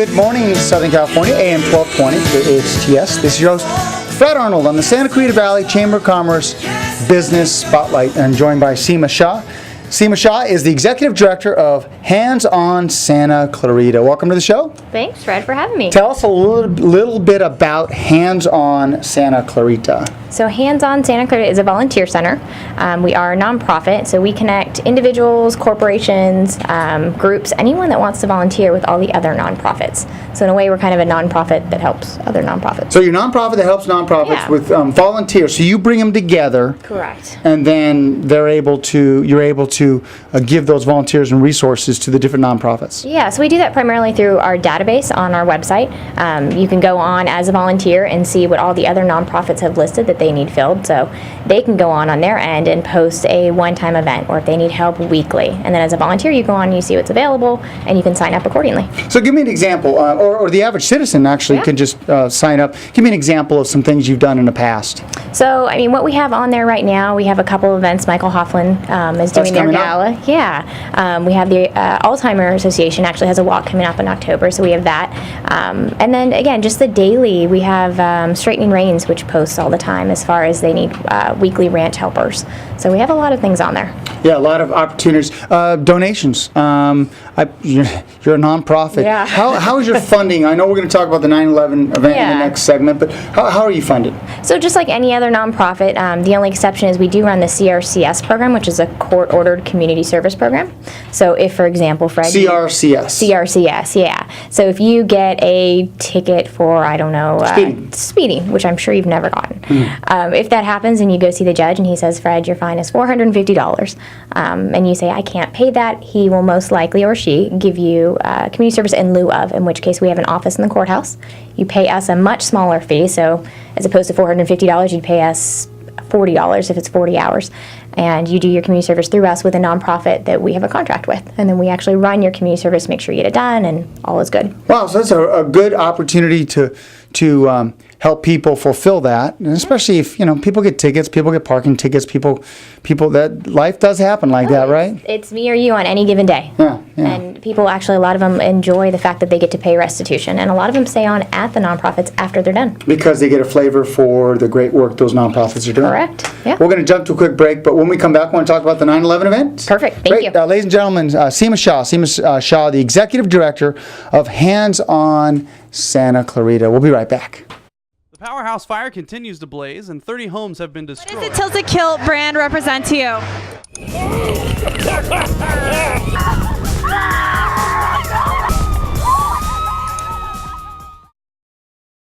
Good morning, Southern California, AM 1220, the HTS. This is your host, Fred Arnold, on the Santa Clarita Valley Chamber of Commerce Business Spotlight, and joined by Seema Shah. Seema Shah is the Executive Director of HandsOn Santa Clarita. Welcome to the show. Thanks, Fred, for having me. Tell us a little bit about HandsOn Santa Clarita. So HandsOn Santa Clarita is a volunteer center. We are a nonprofit, so we connect individuals, corporations, groups, anyone that wants to volunteer with all the other nonprofits. So in a way, we're kind of a nonprofit that helps other nonprofits. So you're a nonprofit that helps nonprofits with volunteers. So you bring them together. Correct. And then you're able to give those volunteers and resources to the different nonprofits. Yeah, so we do that primarily through our database on our website. You can go on as a volunteer and see what all the other nonprofits have listed that they need filled. So they can go on their end and post a one-time event, or if they need help, weekly. And then as a volunteer, you go on and you see what's available, and you can sign up accordingly. So give me an example, or the average citizen actually can just sign up. Give me an example of some things you've done in the past. So, I mean, what we have on there right now, we have a couple events. Michael Hoffman is doing their gala. Yeah. We have the Alzheimer's Association actually has a walk coming up in October, so we have that. And then, again, just the daily, we have Straightening Reins, which posts all the time as far as they need weekly ranch helpers. So we have a lot of things on there. Yeah, a lot of opportunities. Donations. You're a nonprofit. Yeah. How is your funding? I know we're going to talk about the 9/11 event in the next segment, but how are you funded? So just like any other nonprofit, the only exception is we do run the CRCS program, which is a court-ordered community service program. So if, for example, Fred... CRCS, yeah. So if you get a ticket for, I don't know... Speeding, which I'm sure you've never gotten. Mm-hmm. If that happens and you go see the judge and he says, Fred, your fine is $450, and you say, I can't pay that, he will most likely, or she, give you community service in lieu of, in which case we have an office in the courthouse. You pay us a much smaller fee, so as opposed to $450, you'd pay us $40 if it's 40 hours. And you do your community service through us with a nonprofit that we have a contract with. And then we actually run your community service, make sure you get it done, and all is good. Wow, so that's a good opportunity to help people fulfill that, and especially if people get tickets, people get parking tickets, people that life does happen like that, right? It's me or you on any given day. Yeah. And people actually, a lot of them enjoy the fact that they get to pay restitution, and a lot of them stay on at the nonprofits after they're done. Because they get a flavor for the great work those nonprofits are doing. Correct. Yeah. We're going to jump to a quick break, but when we come back, we want to talk about the 9/11 event. Perfect. Thank you. Ladies and gentlemen, Seema Shah, the Executive Director of HandsOn Santa Clarita. We'll be right back. The Powerhouse fire continues to blaze, and 30 homes have been destroyed. What does the Tilted Kilt brand represent to you?